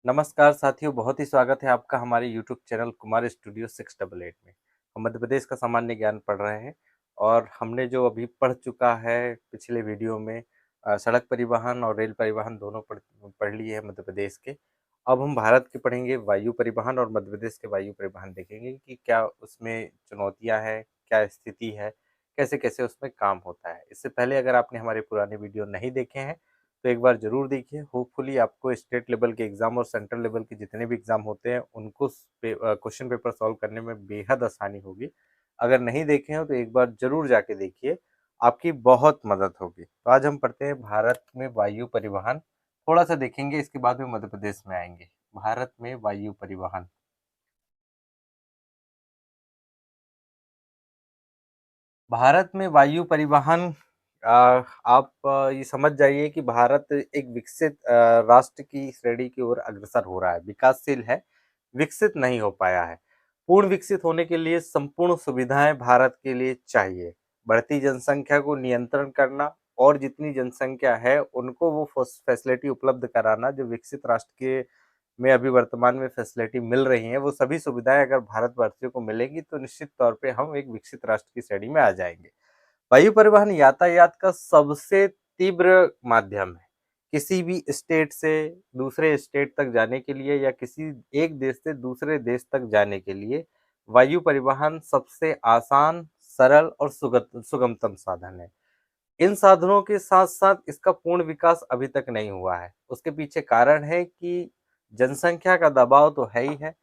नमस्कार साथियों, बहुत ही स्वागत है आपका हमारे यूट्यूब चैनल कुमार स्टूडियो 688 में। हम मध्य प्रदेश का सामान्य ज्ञान पढ़ रहे हैं और हमने जो अभी पढ़ चुका है पिछले वीडियो में सड़क परिवहन और रेल परिवहन दोनों पढ़ लिए हैं मध्य प्रदेश के। अब हम भारत के पढ़ेंगे वायु परिवहन और मध्य प्रदेश के वायु परिवहन देखेंगे कि क्या उसमें चुनौतियाँ हैं, क्या स्थिति है, कैसे-कैसे उसमें काम होता है। इससे पहले अगर आपने हमारे पुराने वीडियो नहीं देखे हैं तो एक बार ज़रूर देखिए। होपफुली आपको स्टेट लेवल के एग्ज़ाम और सेंट्रल लेवल के जितने भी एग्ज़ाम होते हैं उनको क्वेश्चन पेपर सॉल्व करने में बेहद आसानी होगी। अगर नहीं देखे हो तो एक बार ज़रूर जाके देखिए, आपकी बहुत मदद होगी। तो आज हम पढ़ते हैं भारत में वायु परिवहन, थोड़ा-सा देखेंगे इसके बाद में मध्य प्रदेश में आएँगे। भारत में वायु परिवहन। भारत में वायु परिवहन आप ये समझ जाइए कि भारत एक विकसित राष्ट्र की श्रेणी की ओर अग्रसर हो रहा है, विकासशील है, विकसित नहीं हो पाया है। पूर्ण विकसित होने के लिए संपूर्ण सुविधाएं भारत के लिए चाहिए। बढ़ती जनसंख्या को नियंत्रण करना और जितनी जनसंख्या है उनको वो फैसिलिटी उपलब्ध कराना जो विकसित राष्ट्र के में अभी वर्तमान में फैसिलिटी मिल रही हैं, वो सभी सुविधाएं अगर भारतवासियों को मिलेंगी तो निश्चित तौर पे हम एक विकसित राष्ट्र की श्रेणी में आ जाएंगे। वायु परिवहन यातायात का सबसे तीव्र माध्यम है। किसी भी स्टेट से दूसरे स्टेट तक जाने के लिए या किसी एक देश से दूसरे देश तक जाने के लिए वायु परिवहन सबसे आसान, सरल और सुगमतम साधन है। इन साधनों के साथ-साथ इसका पूर्ण विकास अभी तक नहीं हुआ है। उसके पीछे कारण है कि जनसंख्या का दबाव तो है ही है।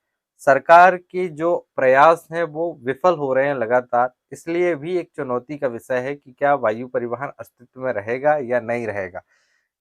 सरकार के जो प्रयास हैं वो विफल हो रहे हैं लगातार। इसलिए भी एक चुनौती का विषय है कि क्या वायु परिवहन अस्तित्व में रहेगा या नहीं रहेगा।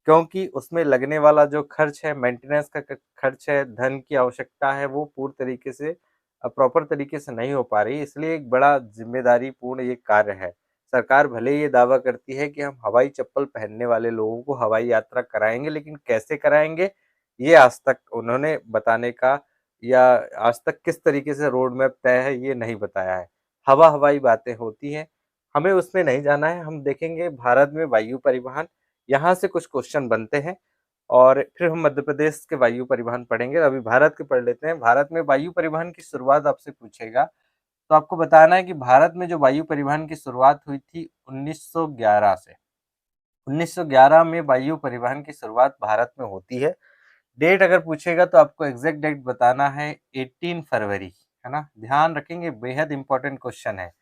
क्योंकि उसमें लगने वाला जो खर्च है, मेंटेनेंस का खर्च है, धन की आवश्यकता है, वो पूर्ण तरीके से प्रॉपर तरीके से नहीं हो पा रही है। इसलिए एक बड़ा ज़िम्मेदारीपूर्ण ये कार्य है। सरकार भले ही ये दावा करती है कि हम हवाई चप्पल पहनने वाले लोगों को हवाई यात्रा कराएँगे, लेकिन कैसे कराएँगे, ये आज तक उन्होंने बताने का या आज तक किस तरीके से रोड मैप तय है, ये नहीं बताया है। हवा-हवाई बातें होती हैं, हमें उसमें नहीं जाना है। हम देखेंगे भारत में वायु परिवहन, यहाँ से कुछ क्वेश्चन बनते हैं और फिर हम मध्य प्रदेश के वायु परिवहन पढ़ेंगे। अभी भारत के पढ़ लेते हैं। भारत में वायु परिवहन की शुरुआत आपसे पूछेगा, तो आपको बताना है कि भारत में जो वायु परिवहन की शुरुआत हुई थी 1911 से। 1911 में वायु परिवहन की शुरुआत भारत में होती है। डेट अगर पूछेगा तो आपको एग्जैक्ट डेट बताना है 18 फरवरी, है ना? ध्यान रखेंगे, बेहद इंपॉर्टेंट क्वेश्चन है।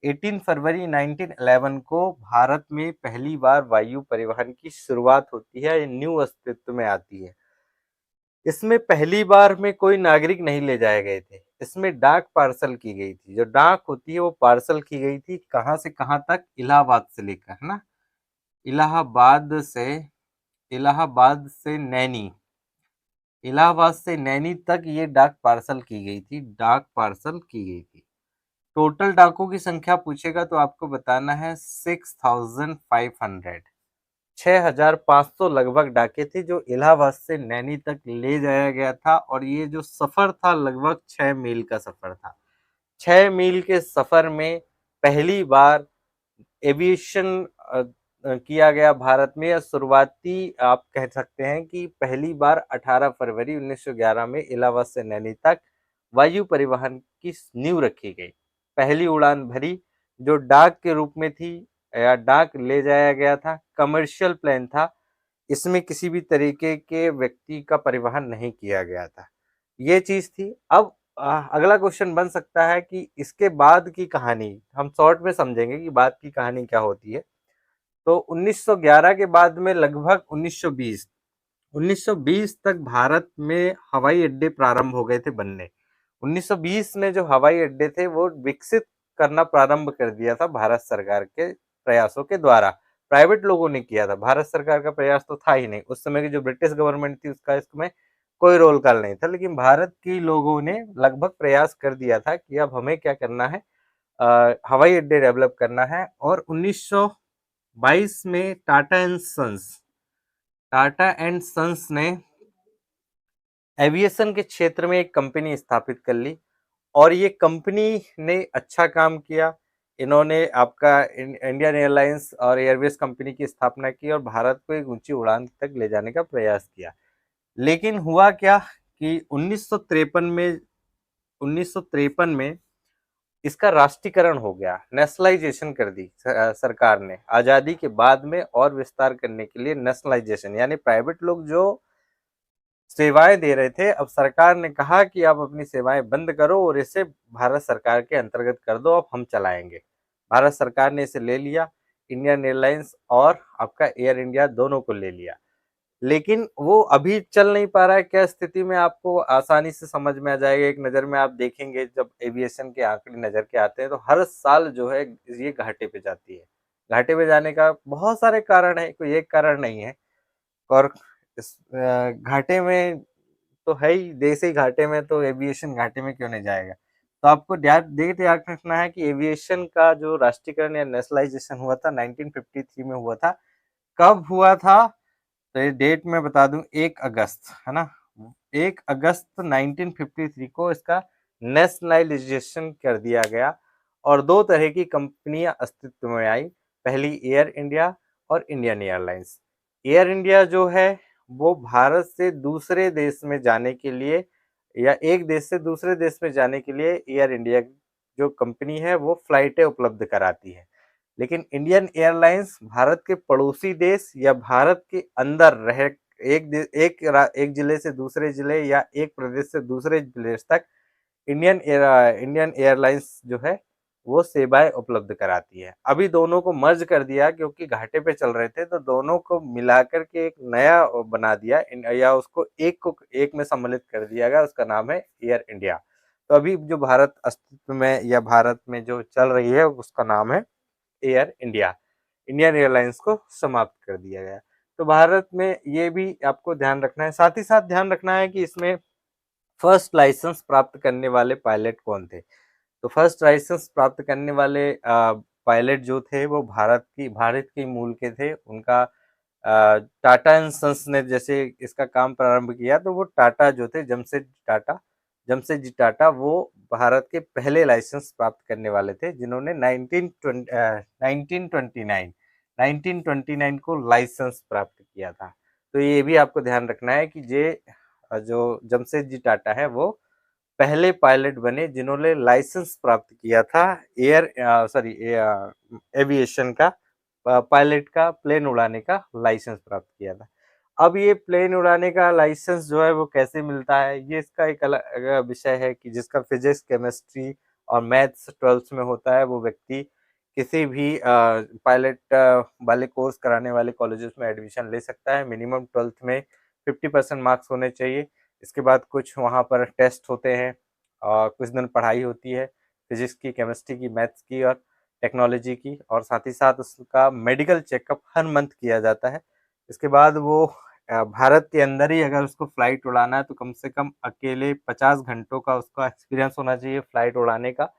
18 फरवरी 1911 को भारत में पहली बार वायु परिवहन की शुरुआत होती है, ये न्यू अस्तित्व में आती है। इसमें पहली बार में कोई नागरिक नहीं ले जाए गए थे। इसमें डाक पार्सल की गई थी। जो डाक होती है वो पार्सल की गई थी कहाँ से कहाँ तक? इलाहाबाद से लेकर, है ना? इलाहाबाद से इलाहाबाद से नैनी, इलाहाबाद से नैनी तक ये डाक पार्सल की गई थी, डाक पार्सल की गई थी। टोटल डाकों की संख्या पूछेगा तो आपको बताना है 6500, 6500 लगभग डाके थे जो इलाहाबाद से नैनी तक ले जाया गया था और ये जो सफर था लगभग 6 मील का सफर था। 6 मील के सफर में पहली बार एविएशन किया गया भारत में, या शुरुआती आप कह सकते हैं कि पहली बार 18 फरवरी 1911 में इलाहाबाद से नैनी तक वायु परिवहन की नींव रखी गई। पहली उड़ान भरी जो डाक के रूप में थी या डाक ले जाया गया था, कमर्शियल प्लेन था। इसमें किसी भी तरीके के व्यक्ति का परिवहन नहीं किया गया था। ये चीज थी। अब अगला क्वेश्चन बन सकता है कि इसके बाद की कहानी हम शॉर्ट में समझेंगे कि बाद की कहानी क्या होती है। तो 1911 के बाद में लगभग 1920 तक भारत में हवाई अड्डे प्रारंभ हो गए थे बनने। 1920 में जो हवाई अड्डे थे वो विकसित करना प्रारंभ कर दिया था भारत सरकार के प्रयासों के द्वारा। प्राइवेट लोगों ने किया था, भारत सरकार का प्रयास तो था ही नहीं। उस समय की जो ब्रिटिश गवर्नमेंट थी उसका इसमें कोई रोल कॉल नहीं था, लेकिन भारत के लोगों ने लगभग प्रयास कर दिया था कि अब हमें क्या करना है, हवाई अड्डे डेवलप करना है। और 1922 में टाटा एंड सन्स ने एविएशन के क्षेत्र में एक कंपनी स्थापित कर ली और ये कंपनी ने अच्छा काम किया। इन्होंने आपका इंडियन एयरलाइंस और एयरवेज कंपनी की स्थापना की और भारत को एक ऊंची उड़ान तक ले जाने का प्रयास किया। लेकिन हुआ क्या कि 1953 में इसका राष्ट्रीयकरण हो गया, नेशनलाइजेशन कर दी सरकार ने आजादी के बाद में, और विस्तार करने के लिए नेशनलाइजेशन, यानी प्राइवेट लोग जो सेवाएं दे रहे थे, अब सरकार ने कहा कि आप अपनी सेवाएं बंद करो और इसे भारत सरकार के अंतर्गत कर दो, अब हम चलाएंगे। भारत सरकार ने इसे ले लिया, इंडियन एयरलाइंस और आपका एयर इंडिया दोनों को ले लिया। लेकिन वो अभी चल नहीं पा रहा है, क्या स्थिति में आपको आसानी से समझ में आ जाएगा। एक नज़र में आप देखेंगे, जब एविएशन के आंकड़े नज़र के आते हैं तो हर साल जो है ये घाटे पे जाती है। घाटे पे जाने का बहुत सारे कारण है, कोई एक कारण नहीं है। और इस घाटे में तो है ही, देश ही घाटे में, तो एविएशन घाटे में क्यों नहीं जाएगा। तो आपको ध्यान रखना है कि एविएशन का जो राष्ट्रीयकरण या नेशनलाइजेशन हुआ था 1953 में हुआ था। कब हुआ था, तो ये डेट मैं बता दूं, 1 अगस्त, है ना। 1 अगस्त 1953 को इसका नेशनलाइजेशन कर दिया गया, और दो तरह की कंपनियां अस्तित्व में आई। पहली एयर इंडिया और इंडियन एयरलाइंस। एयर इंडिया जो है वो भारत से दूसरे देश में जाने के लिए, या एक देश से दूसरे देश में जाने के लिए, एयर इंडिया जो कंपनी है वो फ्लाइटें उपलब्ध कराती है। लेकिन इंडियन एयरलाइंस भारत के पड़ोसी देश या भारत के अंदर रह एक जिले से दूसरे जिले या एक प्रदेश से दूसरे प्रदेश तक इंडियन एयरलाइंस जो है वो सेवाएं उपलब्ध कराती है। अभी दोनों को मर्ज कर दिया, क्योंकि घाटे पे चल रहे थे, तो दोनों को मिलाकर के एक नया बना दिया, या उसको एक में सम्मिलित कर दिया गया, उसका नाम है एयर इंडिया। तो अभी जो भारत अस्तित्व में या भारत में जो चल रही है उसका नाम है एयर इंडिया। इंडियन एयरलाइंस को समाप्त कर दिया गया। तो भारत में ये भी आपको ध्यान रखना है। साथ ही साथ ध्यान रखना है कि इसमें फर्स्ट लाइसेंस प्राप्त करने वाले पायलट कौन थे। तो फर्स्ट लाइसेंस प्राप्त करने वाले पायलट जो थे वो भारत के मूल के थे। उनका टाटा एंड सन्स ने जैसे इसका काम प्रारंभ किया, तो वो टाटा जो थे, जमशेदजी टाटा, वो भारत के पहले लाइसेंस प्राप्त करने वाले थे, जिन्होंने 1929 को लाइसेंस प्राप्त किया था। तो ये भी आपको ध्यान रखना है कि जो जमशेदजी टाटा है वो पहले पायलट बने जिन्होंने लाइसेंस प्राप्त किया था एविएशन का, पायलट का, प्लेन उड़ाने का लाइसेंस प्राप्त किया था। अब ये प्लेन उड़ाने का लाइसेंस जो है वो कैसे मिलता है, ये इसका एक अलग विषय है कि जिसका फिजिक्स, केमिस्ट्री और मैथ्स 12th में होता है, वो व्यक्ति किसी भी पायलट वाले कोर्स कराने वाले कॉलेजेस में एडमिशन ले सकता है। मिनिमम 12th में 50% मार्क्स होने चाहिए। इसके बाद कुछ वहाँ पर टेस्ट होते हैं और कुछ दिन पढ़ाई होती है, फिजिक्स की, केमिस्ट्री की, मैथ्स की और टेक्नोलॉजी की, और साथ ही साथ उसका मेडिकल चेकअप हर मंथ किया जाता है। इसके बाद वो भारत के अंदर ही अगर उसको फ्लाइट उड़ाना है तो कम से कम अकेले 50 घंटों का उसका एक्सपीरियंस होना चाहिए फ्लाइट उड़ाने का,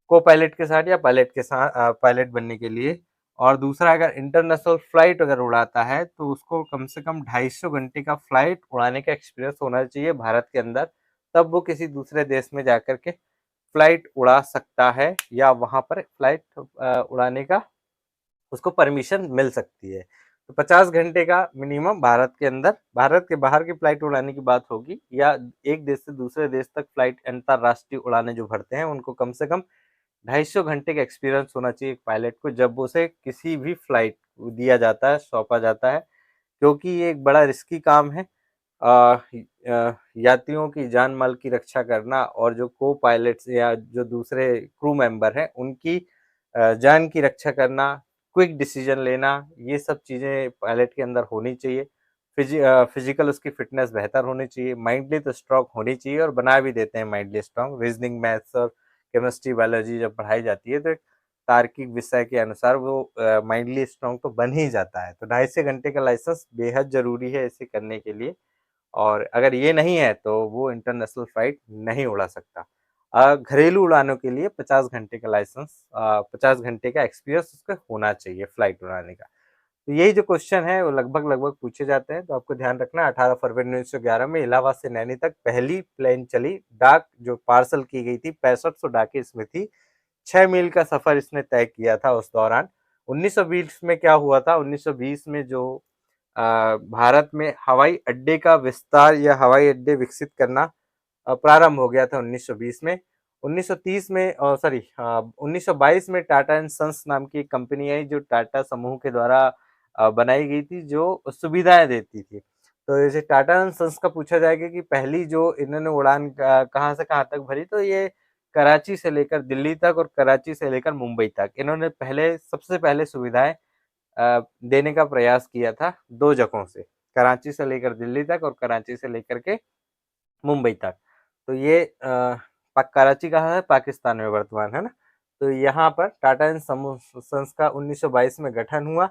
को पायलट के साथ या पायलट के साथ, पायलट बनने के लिए। और दूसरा, अगर इंटरनेशनल फ्लाइट अगर उड़ाता है तो उसको कम से कम 250 घंटे का फ्लाइट उड़ाने का एक्सपीरियंस होना चाहिए भारत के अंदर, तब वो किसी दूसरे देश में जाकर के फ्लाइट उड़ा सकता है, या वहां पर फ्लाइट उड़ाने का उसको परमिशन मिल सकती है। तो 50 घंटे का मिनिमम भारत के अंदर, भारत के बाहर की फ्लाइट उड़ाने की बात होगी, या एक देश से दूसरे देश तक फ्लाइट अंतरराष्ट्रीय उड़ाने जो भरते हैं उनको कम से कम 250 घंटे का एक्सपीरियंस होना चाहिए एक पायलट को, जब उसे किसी भी फ्लाइट दिया जाता है, सौंपा जाता है, क्योंकि ये एक बड़ा रिस्की काम है। यात्रियों की जान माल की रक्षा करना, और जो को पायलट्स या जो दूसरे क्रू मेंबर हैं उनकी जान की रक्षा करना, क्विक डिसीजन लेना, ये सब चीज़ें पायलट के अंदर होनी चाहिए। फिजिकल उसकी फिटनेस बेहतर होनी चाहिए, माइंडली तो स्ट्रांग होनी चाहिए, और बना भी देते हैं माइंडली स्ट्रांग। रीजनिंग, मैथ्स और केमिस्ट्री, बायोलॉजी जब पढ़ाई जाती है तो एक तार्किक विषय के अनुसार वो माइंडली स्ट्रांग तो बन ही जाता है। तो 250 घंटे का लाइसेंस बेहद जरूरी है इसे करने के लिए, और अगर ये नहीं है तो वो इंटरनेशनल फ्लाइट नहीं उड़ा सकता। घरेलू उड़ानों के लिए 50 घंटे का लाइसेंस, 50 घंटे का एक्सपीरियंस उसका होना चाहिए फ्लाइट उड़ाने का। तो यही जो क्वेश्चन है वो लगभग लगभग पूछे जाते हैं, तो आपको ध्यान रखना है। 18 फरवरी 1911 में इलाहाबाद से नैनी तक पहली प्लेन चली। डाक जो पार्सल की गई थी 6500 डाकें इसमें थी। 6 मील का सफर इसने तय किया था उस दौरान। 1920 में क्या हुआ था, 1920 में जो भारत में हवाई अड्डे का विस्तार या हवाई अड्डे विकसित करना प्रारंभ हो गया था 1920 में। 1930 में सॉरी 1922 में टाटा एंड सन्स नाम की एक कंपनी आई जो टाटा समूह के द्वारा बनाई गई थी, जो सुविधाएं देती थी। तो जैसे टाटा एंड सन्स का पूछा जाएगा कि पहली जो इन्होंने उड़ान कहाँ से कहाँ तक भरी, तो ये कराची से लेकर दिल्ली तक और कराची से लेकर मुंबई तक इन्होंने पहले सबसे पहले सुविधाएं देने का प्रयास किया था दो जगहों से, कराची से लेकर दिल्ली तक और कराची से लेकर के मुंबई तक। तो ये कराची कहाँ है, पाकिस्तान में वर्तमान, है ना। तो यहाँ पर टाटा एंड सन्स का 1922 में गठन हुआ,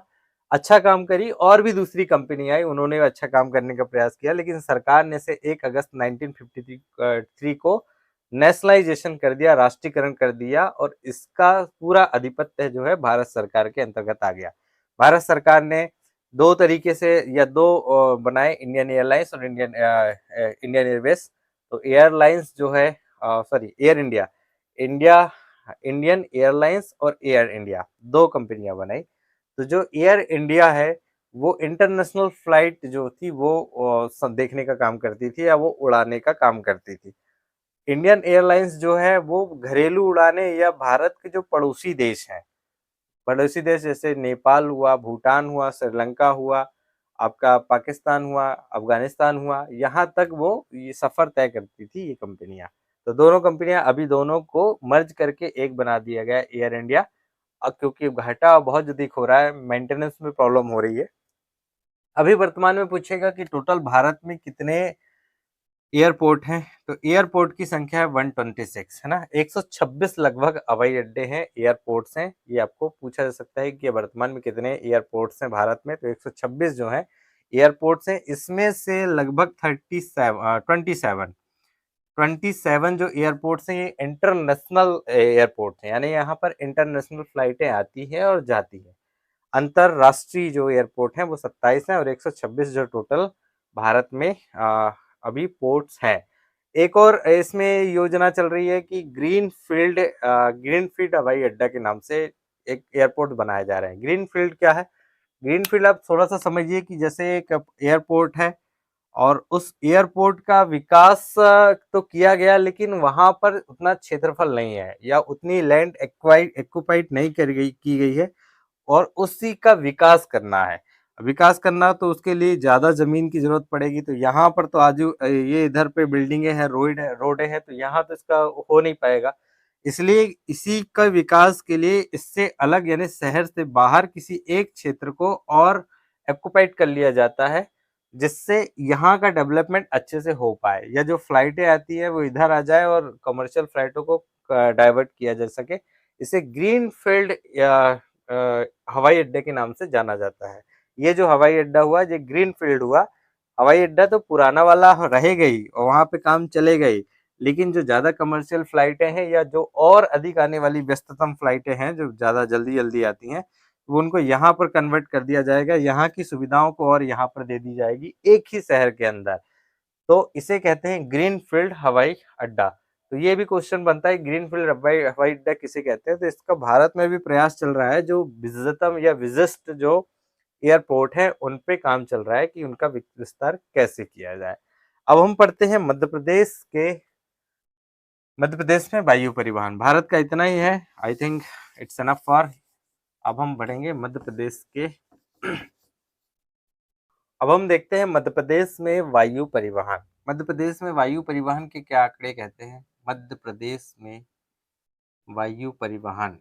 अच्छा काम करी, और भी दूसरी कंपनी आई, उन्होंने अच्छा काम करने का प्रयास किया, लेकिन सरकार ने इसे 1 अगस्त 1953 को नेशनलाइजेशन कर दिया, राष्ट्रीयकरण कर दिया, और इसका पूरा आधिपत्य जो है भारत सरकार के अंतर्गत आ गया। भारत सरकार ने दो तरीके से या दो बनाए, इंडियन एयरलाइंस और इंडियन एयरवेज। तो एयरलाइंस जो है sorry air India, India Indian airlines और एयर इंडिया दो कंपनियां बनाई। तो जो एयर इंडिया है वो इंटरनेशनल फ्लाइट जो थी वो देखने का काम करती थी या वो उड़ाने का काम करती थी। इंडियन एयरलाइंस जो है वो घरेलू उड़ाने या भारत के जो पड़ोसी देश हैं, पड़ोसी देश जैसे नेपाल हुआ, भूटान हुआ, श्रीलंका हुआ, आपका पाकिस्तान हुआ, अफगानिस्तान हुआ, यहाँ तक वो ये सफर तय करती थी ये कंपनियां। तो दोनों कंपनियां अभी दोनों को मर्ज करके एक बना दिया गया एयर इंडिया। अब क्योंकि घाटा बहुत अधिक हो रहा है, मेंटेनेंस में प्रॉब्लम हो रही है। अभी वर्तमान में पूछेगा कि टोटल भारत में कितने एयरपोर्ट हैं, तो एयरपोर्ट की संख्या है 126, है ना। 126 लगभग हवाई अड्डे हैं, एयरपोर्ट्स हैं। ये आपको पूछा जा सकता है कि वर्तमान में कितने एयरपोर्ट्स हैं भारत में, तो 126 जो है एयरपोर्ट्स हैं। इसमें से लगभग 27 जो एयरपोर्ट्स हैं ये इंटरनेशनल एयरपोर्ट हैं, यानी यहाँ पर इंटरनेशनल फ्लाइटें आती है और जाती है। अंतरराष्ट्रीय जो एयरपोर्ट हैं वो 27 हैं, और 126 जो टोटल भारत में अभी पोर्ट्स हैं। एक और इसमें योजना चल रही है कि ग्रीनफील्ड हवाई अड्डा के नाम से एक एयरपोर्ट बनाया जा रहा है। ग्रीनफील्ड क्या है? ग्रीनफील्ड आप थोड़ा सा समझिए कि जैसे एक एयरपोर्ट है और उस एयरपोर्ट का विकास तो किया गया, लेकिन वहां पर उतना क्षेत्रफल नहीं है या उतनी लैंड एक्वाइड नहीं की गई है, और उसी का विकास करना है। विकास करना तो उसके लिए ज्यादा जमीन की जरूरत पड़ेगी। तो यहाँ पर तो आज ये इधर पे बिल्डिंगे हैं, रोडे हैं, तो यहाँ तो इसका हो नहीं पाएगा। इसलिए इसी का विकास के लिए इससे अलग यानी शहर से बाहर किसी एक क्षेत्र को और ऑक्युपाइड कर लिया जाता है, जिससे यहाँ का डेवलपमेंट अच्छे से हो पाए, या जो फ्लाइटें आती है वो इधर आ जाए और कमर्शियल फ्लाइटों को डाइवर्ट किया जा सके। इसे ग्रीन फील्ड हवाई अड्डे के नाम से जाना जाता है। ये जो हवाई अड्डा हुआ, ये ग्रीन फील्ड हुआ। हवाई अड्डा तो पुराना वाला रहेगा ही और वहां पे काम चलेगा ही, लेकिन जो ज्यादा कमर्शियल फ्लाइटें हैं या जो और अधिक आने वाली व्यस्ततम फ्लाइटें हैं जो ज्यादा जल्दी जल्दी आती हैं, वो उनको यहाँ पर कन्वर्ट कर दिया जाएगा, यहाँ की सुविधाओं को और यहाँ पर दे दी जाएगी एक ही शहर के अंदर। तो इसे कहते हैं ग्रीन फील्ड हवाई अड्डा। तो ये भी क्वेश्चन बनता है ग्रीन फील्ड हवाई हवाई अड्डा किसे कहते हैं। तो इसका भारत में भी प्रयास चल रहा है, जो विजतम या विशिष्ट जो एयरपोर्ट है उन पे काम चल रहा है कि उनका विस्तार कैसे किया जाए। अब हम पढ़ते हैं मध्य प्रदेश में वायु परिवहन। भारत का इतना ही है, आई थिंक इट्स एनफ फॉर। अब हम बढ़ेंगे मध्य प्रदेश के अब हम देखते हैं मध्य प्रदेश में वायु परिवहन। मध्य प्रदेश में वायु परिवहन के क्या आंकड़े कहते हैं। मध्य प्रदेश में वायु परिवहन,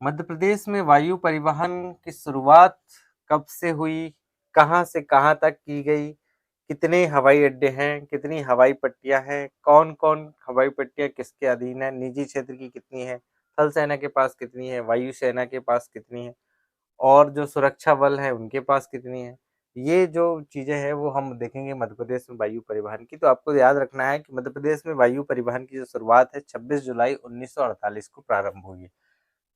मध्य प्रदेश में वायु परिवहन की शुरुआत कब से हुई, कहां से कहां तक की गई, कितने हवाई अड्डे हैं, कितनी हवाई पट्टियां हैं, कौन कौन हवाई पट्टियां किसके अधीन है, निजी क्षेत्र की कितनी है, थल सेना के पास कितनी है, वायु सेना के पास कितनी है, और जो सुरक्षा बल है उनके पास कितनी है। ये जो चीजें हैं वो हम देखेंगे मध्य प्रदेश में वायु परिवहन की। तो आपको याद रखना है कि मध्य प्रदेश में वायु परिवहन की जो शुरुआत है 26 जुलाई 1948 को प्रारंभ हुई है।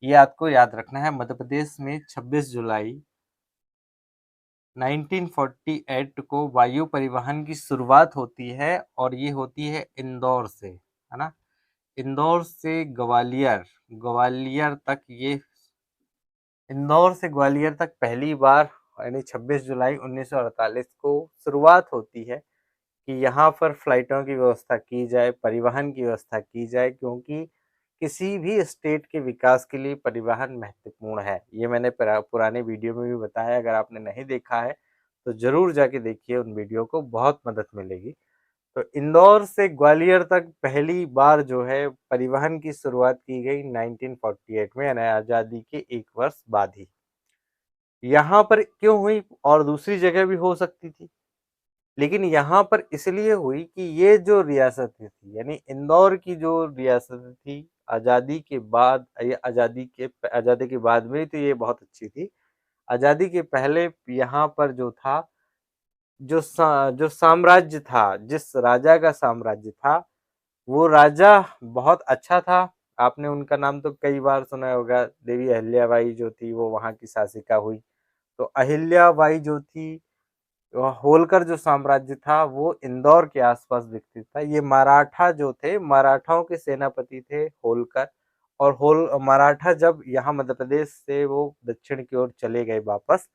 ये आपको याद रखना है, मध्य प्रदेश में 26 जुलाई 1948 को वायु परिवहन की शुरुआत होती है, और ये होती है इंदौर से, है ना। इंदौर से ग्वालियर ग्वालियर तक ये इंदौर से ग्वालियर तक पहली बार यानी 26 जुलाई 1948 को शुरुआत होती है कि यहाँ पर फ्लाइटों की व्यवस्था की जाए, परिवहन की व्यवस्था की जाए, क्योंकि किसी भी स्टेट के विकास के लिए परिवहन महत्वपूर्ण है। ये मैंने पुराने वीडियो में भी बताया, अगर आपने नहीं देखा है तो ज़रूर जाके देखिए उन वीडियो को, बहुत मदद मिलेगी। तो इंदौर से ग्वालियर तक पहली बार जो है परिवहन की शुरुआत की गई 1948 में, यानी आज़ादी के 1 वर्ष बाद ही। यहाँ पर क्यों हुई, और दूसरी जगह भी हो सकती थी, लेकिन यहाँ पर इसलिए हुई कि ये जो रियासत थी, यानी इंदौर की जो रियासत थी, आज़ादी के बाद, ये आज़ादी के बाद में तो ये बहुत अच्छी थी। आज़ादी के पहले यहाँ पर जो था, जो साम्राज्य था, जिस राजा का साम्राज्य था, वो राजा बहुत अच्छा था। आपने उनका नाम तो कई बार सुना होगा, देवी अहिल्याबाई जो थी वो वहाँ की शासिका हुई। तो अहिल्याबाई जो थी, होलकर जो साम्राज्य था वो इंदौर के आसपास विकसित था। ये मराठा जो थे, मराठाओं के सेनापति थे होलकर, और मराठा जब यहाँ मध्य प्रदेश से वो दक्षिण की ओर चले गए वापस,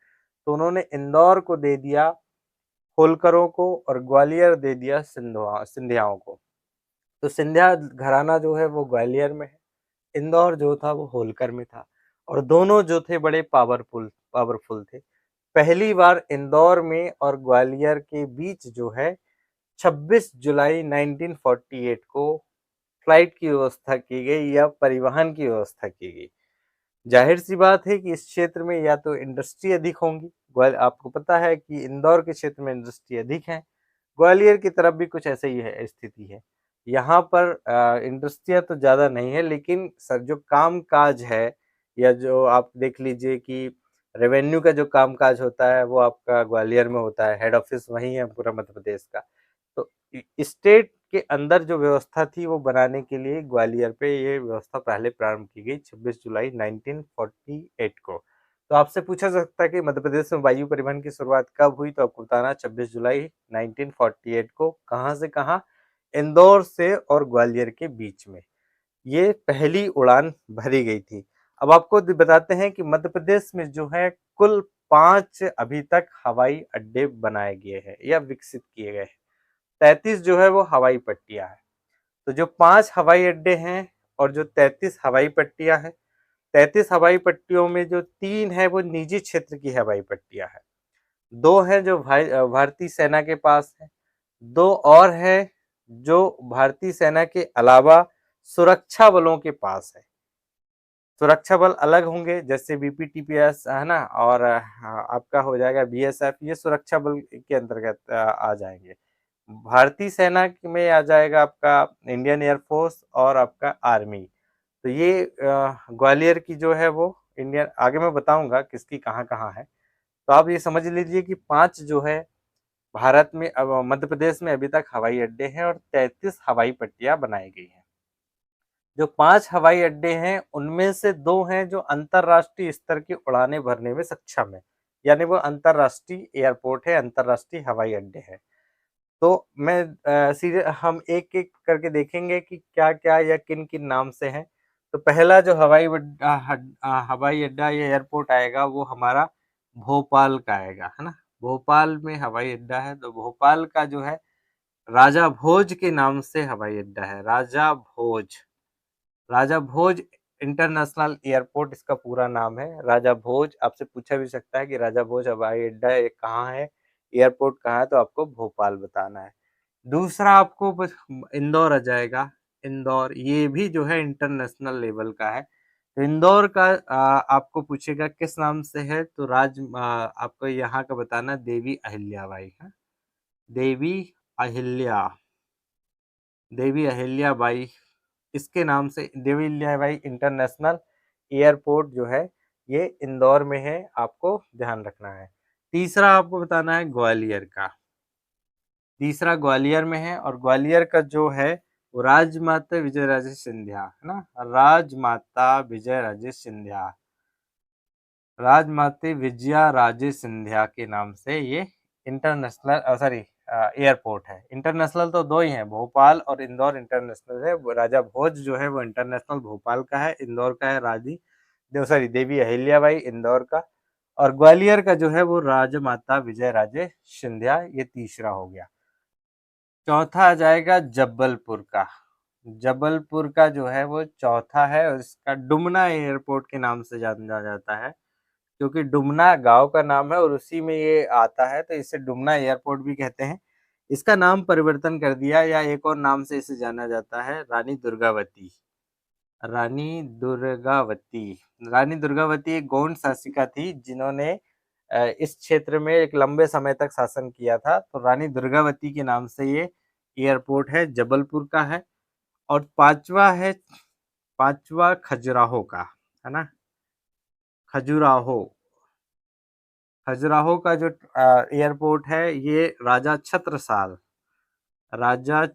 तो उन्होंने इंदौर को दे दिया होलकरों को, और ग्वालियर दे दिया सिंधियाओं को। तो सिंधिया घराना जो है वो ग्वालियर में है, इंदौर जो था वो होलकर में था, और दोनों जो थे बड़े पावरफुल पावरफुल थे। पहली बार इंदौर में और ग्वालियर के बीच जो है 26 जुलाई 1948 को फ्लाइट की व्यवस्था की गई, या परिवहन की व्यवस्था की गई। जाहिर सी बात है कि इस क्षेत्र में या तो इंडस्ट्री अधिक होंगी, आपको पता है कि इंदौर के क्षेत्र में इंडस्ट्री अधिक है, ग्वालियर की तरफ भी कुछ ऐसे ही है, स्थिति है। यहाँ पर इंडस्ट्रियाँ तो ज़्यादा नहीं है, लेकिन सर जो काम काज है, या जो आप देख लीजिए कि रेवेन्यू का जो काम काज होता है वो आपका ग्वालियर में होता है, हेड ऑफिस वहीं है पूरा मध्य प्रदेश का। तो स्टेट के अंदर जो व्यवस्था थी वो बनाने के लिए ग्वालियर पे ये व्यवस्था पहले प्रारंभ की गई 26 जुलाई 1948 को। तो आपसे पूछा जा सकता है कि मध्य प्रदेश में वायु परिवहन की शुरुआत कब हुई, तो आपको बताना 26 जुलाई 1948 को। कहाँ से कहाँ? इंदौर से और ग्वालियर के बीच में ये पहली उड़ान भरी गई थी। अब आपको बताते हैं कि मध्य प्रदेश में जो है कुल 5 अभी तक हवाई अड्डे बनाए गए हैं या विकसित किए गए हैं। 33 जो है वो हवाई पट्टियां हैं। तो जो 5 हवाई अड्डे हैं और जो 33 हवाई पट्टियां हैं, 33 हवाई पट्टियों में जो 3 है वो निजी क्षेत्र की हवाई पट्टियां हैं, 2 हैं जो भारतीय सेना के पास है, 2 और है जो भारतीय सेना के अलावा सुरक्षा बलों के पास है। सुरक्षा बल अलग होंगे, जैसे बीपीटीपीएस है ना, और आपका हो जाएगा बीएसएफ, ये सुरक्षा बल के अंतर्गत आ जाएंगे। भारतीय सेना में आ जाएगा आपका इंडियन एयरफोर्स और आपका आर्मी। तो ये ग्वालियर की जो है वो इंडियन, आगे मैं बताऊंगा किसकी कहाँ कहाँ है। तो आप ये समझ लीजिए कि 5 जो है भारत में, अब मध्य प्रदेश में अभी तक हवाई अड्डे हैं, और 33 हवाई पट्टियां बनाई गई हैं। जो 5 हवाई अड्डे हैं उनमें से 2 हैं जो अंतरराष्ट्रीय स्तर की उड़ानें भरने में सक्षम है, यानी वो अंतरराष्ट्रीय एयरपोर्ट है, अंतरराष्ट्रीय हवाई अड्डे हैं। तो मैं सीधे हम एक-एक करके देखेंगे कि क्या-क्या या किन-किन नाम से हैं। तो पहला जो हवाई अड्डा या एयरपोर्ट आएगा वो हमारा भोपाल का आएगा, है ना? भोपाल में हवाई अड्डा है, तो भोपाल का जो है राजा भोज के नाम से हवाई अड्डा है, राजा भोज। राजा भोज इंटरनेशनल एयरपोर्ट इसका पूरा नाम है, राजा भोज। आपसे पूछा भी सकता है कि राजा भोज हवाई अड्डा कहाँ है, एयरपोर्ट कहाँ है, तो आपको भोपाल बताना है। दूसरा आपको बस इंदौर आ जाएगा, इंदौर ये भी जो है इंटरनेशनल लेवल का है। तो इंदौर का आपको पूछेगा किस नाम से है, तो आपको यहाँ का बताना देवी अहिल्याबाई है, देवी अहिल्या, देवी अहिल्याबाई इसके नाम से देवी अहिल्याबाई इंटरनेशनल एयरपोर्ट जो है ये इंदौर में है, आपको ध्यान रखना है। तीसरा आपको बताना है ग्वालियर का, तीसरा ग्वालियर में है, और ग्वालियर का जो है वो राजमाता विजय राजे सिंधिया है ना, राजमाता विजय राजे सिंधिया, राजमाता विजया राजे सिंधिया के नाम से ये इंटरनेशनल सॉरी एयरपोर्ट है। इंटरनेशनल तो 2 ही हैं, भोपाल और इंदौर इंटरनेशनल है। राजा भोज जो है वो इंटरनेशनल भोपाल का है, इंदौर का है सॉरी देवी अहिल्याबाई इंदौर का, और ग्वालियर का जो है वो राजमाता विजय राजे सिंधिया, ये तीसरा हो गया। चौथा आ जाएगा जबलपुर का। जबलपुर का जो है वो चौथा है और इसका डुमना एयरपोर्ट के नाम से जाना जाता है, क्योंकि डुमना गांव का नाम है और उसी में ये आता है, तो इसे डुमना एयरपोर्ट भी कहते हैं। इसका नाम परिवर्तन कर दिया, या एक और नाम से इसे जाना जाता है, रानी दुर्गावती। रानी दुर्गावती। रानी दुर्गावती एक गौंड शासिका थी जिन्होंने इस क्षेत्र में एक लंबे समय तक शासन किया था, तो रानी दुर्गावती के नाम से ये एयरपोर्ट है, जबलपुर का है। और पांचवा खजुराहो का, है ना, खजुराहो। खजुराहो का जो एयरपोर्ट है ये राजा छत्रसाल राजा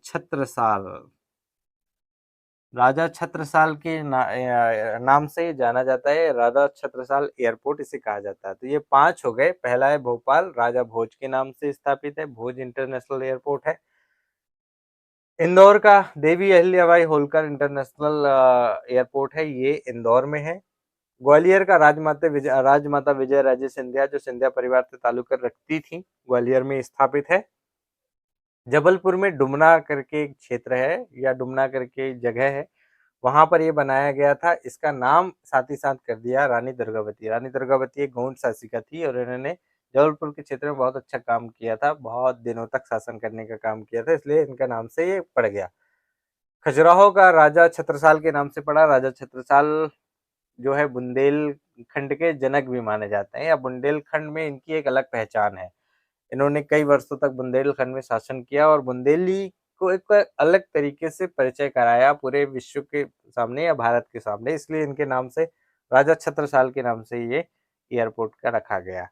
छत्रसाल के नाम से जाना जाता है। राजा छत्रसाल एयरपोर्ट इसे कहा जाता है। तो ये 5 हो गए। पहला है भोपाल, राजा भोज के नाम से स्थापित है, भोज इंटरनेशनल एयरपोर्ट है। इंदौर का देवी अहिल्याबाई होलकर इंटरनेशनल एयरपोर्ट है, ये इंदौर में है। ग्वालियर का राजमाता विजय राजे सिंधिया, जो सिंधिया परिवार से ताल्लुक रखती थी, ग्वालियर में स्थापित है। जबलपुर में डुमना करके एक क्षेत्र है, या डुमना करके जगह है, वहां पर ये बनाया गया था। इसका नाम साथ ही साथ कर दिया रानी दुर्गावती। रानी दुर्गावती एक गौंड शासिका थी और इन्होंने जबलपुर के क्षेत्र में बहुत अच्छा काम किया था, बहुत दिनों तक शासन करने का काम किया था, इसलिए इनका नाम से ये पड़ गया। खजुराहो का राजा छत्रसाल के नाम से पड़ा। राजा छत्रसाल जो है बुंदेलखंड के जनक भी माने जाते हैं, या बुंदेलखंड में इनकी एक अलग पहचान है। इन्होंने कई वर्षों तक बुंदेलखंड में शासन किया और बुंदेली को एक अलग तरीके से परिचय कराया पूरे विश्व के सामने या भारत के सामने, इसलिए इनके नाम से, राजा छत्रसाल के नाम से ये एयरपोर्ट का रखा गया।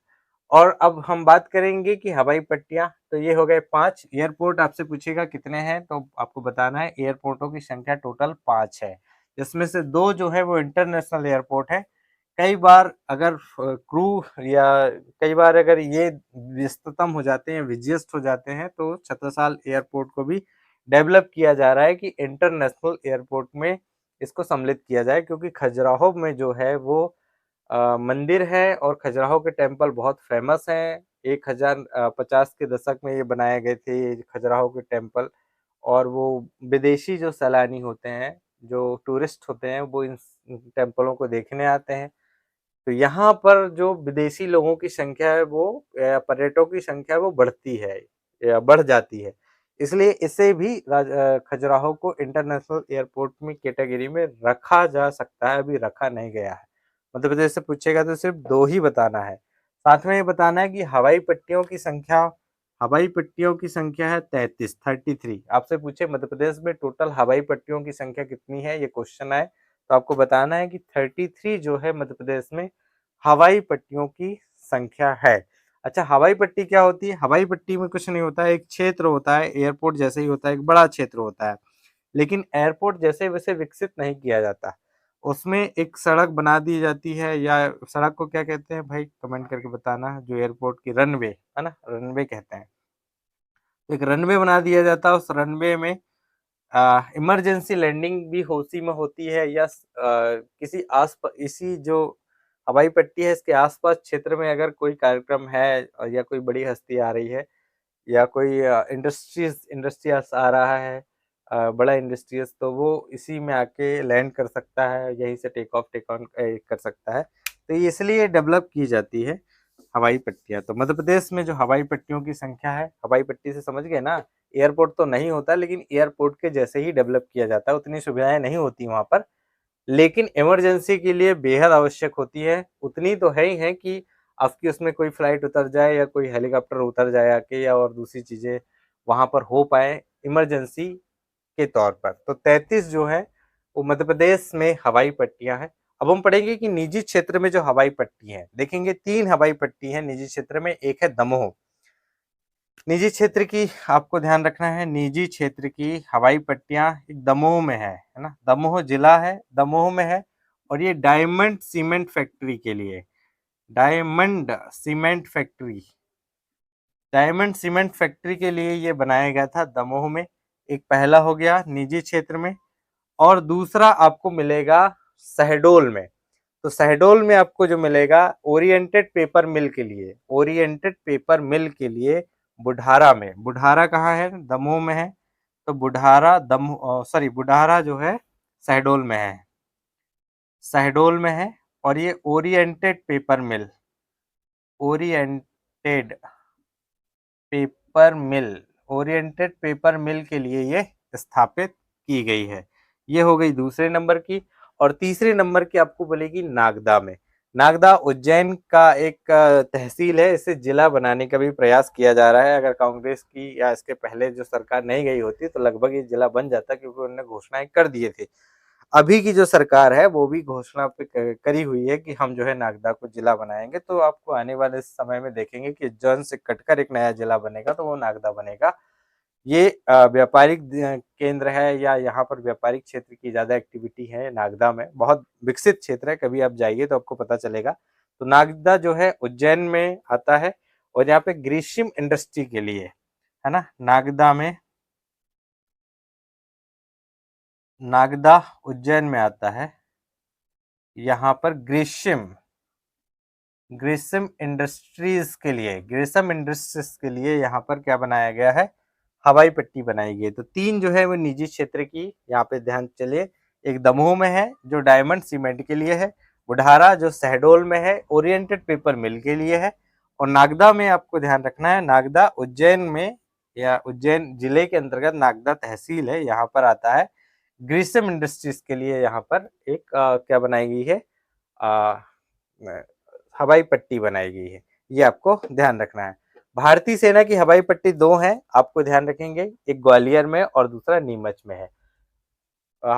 और अब हम बात करेंगे कि हवाई पट्टियां, तो ये हो गए 5 एयरपोर्ट। आपसे पूछेगा कितने हैं, तो आपको बताना है एयरपोर्टों की संख्या टोटल 5 है, जिसमें से 2 जो है वो इंटरनेशनल एयरपोर्ट है। कई बार अगर क्रू या कई बार अगर ये व्यस्ततम हो जाते हैं, विजयस्त हो जाते हैं, तो छत्रसाल एयरपोर्ट को भी डेवलप किया जा रहा है कि इंटरनेशनल एयरपोर्ट में इसको सम्मिलित किया जाए, क्योंकि खजुराहो में जो है वो मंदिर है और खजुराहो के टेम्पल बहुत फेमस हैं। 1050 के दशक में ये बनाए गए थे ये खजुराहो के टेम्पल, और वो विदेशी जो सैलानी होते हैं, जो टूरिस्ट होते हैं, वो इन टेम्पलों को देखने आते हैं। तो यहाँ पर जो विदेशी लोगों की संख्या है वो, पर्यटकों की संख्या वो बढ़ती है या बढ़ जाती है, इसलिए इसे भी खजुराहो को इंटरनेशनल एयरपोर्ट में कैटेगरी में रखा जा सकता है, अभी रखा नहीं गया है। मध्य प्रदेश से पूछेगा तो सिर्फ 2 ही बताना है। साथ में ये बताना है कि हवाई पट्टियों की संख्या है 33। आपसे पूछे मध्य प्रदेश में टोटल हवाई पट्टियों की संख्या कितनी है, ये क्वेश्चन आए, तो आपको बताना है कि 33 जो है मध्य प्रदेश में हवाई पट्टियों की संख्या है। अच्छा, हवाई पट्टी क्या होती है? हवाई पट्टी में कुछ नहीं होता है, एक क्षेत्र होता है, एयरपोर्ट जैसे ही होता है, एक बड़ा क्षेत्र होता है, लेकिन एयरपोर्ट जैसे वैसे विकसित नहीं किया जाता। उसमें एक सड़क बना दी जाती है, या सड़क को क्या कहते हैं भाई, कमेंट करके बताना। जो एयरपोर्ट की रनवे है ना, रनवे कहते हैं। एक रनवे बना दिया जाता है, उस रनवे में इमरजेंसी लैंडिंग भी उसी में होती है, या किसी इसी जो हवाई पट्टी है इसके आसपास क्षेत्र में अगर कोई कार्यक्रम है, या कोई बड़ी हस्ती आ रही है, या कोई इंडस्ट्रियस आ रहा है, बड़ा इंडस्ट्रियस, तो वो इसी में आके लैंड कर सकता है, यहीं से टेक ऑफ टेक ऑन कर सकता है। तो ये इसलिए डेवलप की जाती है हवाई पट्टियां। तो मध्य प्रदेश में जो हवाई पट्टियों की संख्या है, हवाई पट्टी से समझ गए ना, एयरपोर्ट तो नहीं होता, लेकिन एयरपोर्ट के जैसे ही डेवलप किया जाता है, उतनी सुविधाएं नहीं होती वहां पर, लेकिन इमरजेंसी के लिए बेहद आवश्यक होती है। उतनी तो है ही है कि आपकी उसमें कोई फ्लाइट उतर जाए, या कोई हेलीकॉप्टर उतर जाए आके, या और दूसरी चीजें वहां पर हो पाए इमरजेंसी के तौर पर। तो 33 जो है वो मध्य प्रदेश में हवाई पट्टियां हैं। अब हम पढ़ेंगे कि निजी क्षेत्र में जो हवाई पट्टी है, देखेंगे 3 हवाई पट्टी है निजी क्षेत्र में। एक है दमोह। निजी क्षेत्र की आपको ध्यान रखना है, निजी क्षेत्र की हवाई पट्टियां एक दमोह में है ना, दमोह जिला है, दमोह में है। और ये डायमंड सीमेंट फैक्ट्री के लिए, diamond cement factory diamond cement factory के लिए ये बनाया गया था दमोह में। एक पहला हो गया निजी क्षेत्र में, और दूसरा आपको मिलेगा शहडोल में। तो शहडोल में आपको जो मिलेगा ओरिएंटेड पेपर मिल के लिए, ओरिएंटेड पेपर मिल के लिए बुढ़ारा में, बुढ़ारा कहाँ है, दमोह में है, तो बुढ़ारा दमोह सॉरी बुढ़ारा जो है शहडोल में है, शहडोल में है। और ये ओरिएंटेड पेपर मिल, ओरिएंटेड पेपर मिल, ओरिएंटेड पेपर मिल के लिए ये स्थापित की गई है। ये हो गई दूसरे नंबर की। और तीसरे नंबर की आपको बोलेगी नागदा में। नागदा उज्जैन का एक तहसील है, इसे जिला बनाने का भी प्रयास किया जा रहा है। अगर कांग्रेस की या इसके पहले जो सरकार नहीं गई होती तो लगभग ये जिला बन जाता, क्योंकि उन्होंने घोषणाएं कर दिए थे। अभी की जो सरकार है वो भी घोषणा पे करी हुई है कि हम जो है नागदा को जिला बनाएंगे। तो आपको आने वाले समय में देखेंगे कि उज्जैन से कटकर एक नया जिला बनेगा, तो वो नागदा बनेगा। ये व्यापारिक केंद्र है, या यहाँ पर व्यापारिक क्षेत्र की ज्यादा एक्टिविटी है नागदा में, बहुत विकसित क्षेत्र है, कभी आप जाइए तो आपको पता चलेगा। तो नागदा जो है उज्जैन में आता है, और यहाँ पे ग्रीष्म इंडस्ट्री के लिए है ना, नागदा में, नागदा उज्जैन में आता है। यहाँ पर ग्रीष्म, ग्रिसम इंडस्ट्रीज के लिए, ग्रिसम इंडस्ट्रीज के लिए यहाँ पर क्या बनाया गया है, हवाई पट्टी बनाई गई है। तो तीन जो है वो निजी क्षेत्र की, यहाँ पे ध्यान चलिए, एक दमोह में है जो डायमंड सीमेंट के लिए है, बुढ़ारा जो शहडोल में है ओरिएंटेड पेपर मिल के लिए है, और नागदा में आपको ध्यान रखना है, नागदा उज्जैन में या उज्जैन जिले के अंतर्गत नागदा तहसील है, यहाँ पर आता है ग्रिसम इंडस्ट्रीज के लिए। यहाँ पर एक क्या बनाई गई है, हवाई पट्टी बनाई गई है, ये आपको ध्यान रखना है। भारतीय सेना की हवाई पट्टी दो हैं, आपको ध्यान रखेंगे, एक ग्वालियर में और दूसरा नीमच में है।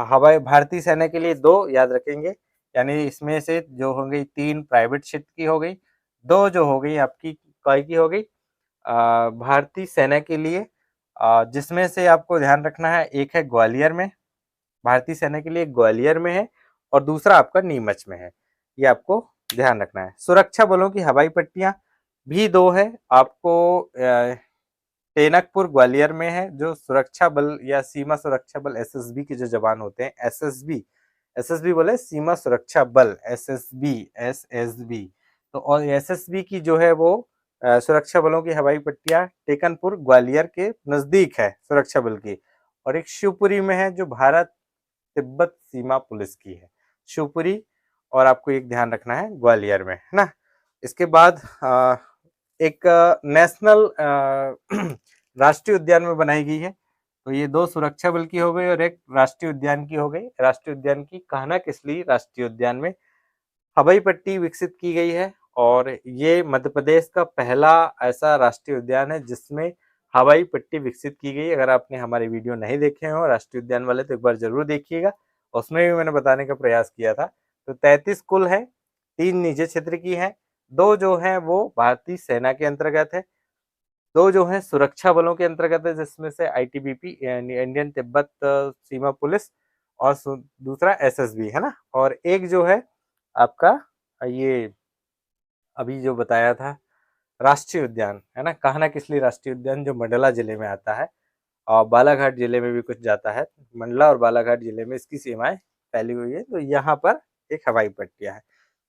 हवाई भारतीय सेना के लिए दो याद रखेंगे, यानी इसमें से जो हो गई तीन प्राइवेट क्षेत्र की हो गई, दो जो हो गई आपकी काय की हो गई भारतीय सेना के लिए, जिसमें से आपको ध्यान रखना है एक है ग्वालियर में, भारतीय सेना के लिए ग्वालियर में है, और दूसरा आपका नीमच में है, ये आपको ध्यान रखना है। सुरक्षा बलों की हवाई पट्टियां भी दो है, आपको टेनकपुर ग्वालियर में है, जो सुरक्षा बल या सीमा सुरक्षा बल एसएसबी के जो जवान होते हैं, एसएसबी, एसएसबी बोले सीमा सुरक्षा बल, एसएसबी, एसएसबी, तो और एसएसबी की जो है वो सुरक्षा बलों की हवाई पट्टियां टेकनपुर ग्वालियर के नजदीक है सुरक्षा बल की, और एक शिवपुरी में है जो भारत तिब्बत सीमा पुलिस की है, शिवपुरी, और आपको एक ध्यान रखना है ग्वालियर में, है ना। इसके बाद एक नेशनल राष्ट्रीय उद्यान में बनाई गई है, तो ये दो सुरक्षा बल की हो गई और एक राष्ट्रीय उद्यान की हो गई। राष्ट्रीय उद्यान की कान्हा किसली राष्ट्रीय उद्यान में हवाई पट्टी विकसित की गई है, और ये मध्य प्रदेश का पहला ऐसा राष्ट्रीय उद्यान है जिसमें हवाई पट्टी विकसित की गई। अगर आपने हमारे वीडियो नहीं देखे हो राष्ट्रीय उद्यान वाले तो एक बार जरूर देखिएगा, उसमें भी मैंने बताने का प्रयास किया था। तो 33 कुल है, 3 निजी क्षेत्र की है, 2 जो है वो भारतीय सेना के अंतर्गत है, 2 जो है सुरक्षा बलों के अंतर्गत है, जिसमें से आईटीबीपी इंडियन तिब्बत सीमा पुलिस, और दूसरा एसएसबी, है ना, और एक जो है आपका ये अभी जो बताया था राष्ट्रीय उद्यान, है ना, कान्हा किसली राष्ट्रीय उद्यान, जो मंडला जिले में आता है, और बालाघाट जिले में भी कुछ जाता है, मंडला और बालाघाट जिले में इसकी सीमाएं फैली हुई है। तो यहाँ पर एक हवाई पट्टियां है।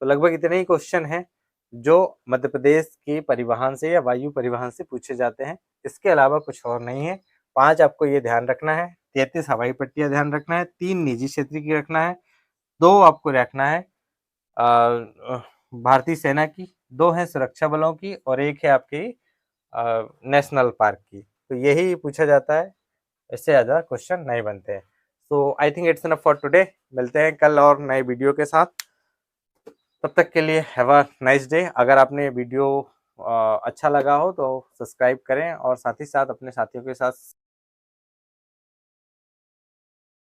तो लगभग इतने ही क्वेश्चन हैं जो मध्य प्रदेश के परिवहन से या वायु परिवहन से पूछे जाते हैं, इसके अलावा कुछ और नहीं है। 5 आपको ये ध्यान रखना है, 33 हवाई पट्टियां ध्यान रखना है, 3 निजी क्षेत्र की रखना है, 2 आपको रखना है भारतीय सेना की, 2 है सुरक्षा बलों की, और एक है आपकी नेशनल पार्क की। तो यही पूछा जाता है, इससे ज़्यादा क्वेश्चन नहीं बनते हैं। So I think it's enough for today. मिलते हैं कल और नए वीडियो के साथ, तब तक के लिए हैव अ नाइस डे। अगर आपने वीडियो अच्छा लगा हो तो सब्सक्राइब करें, और साथ ही साथ अपने साथियों के साथ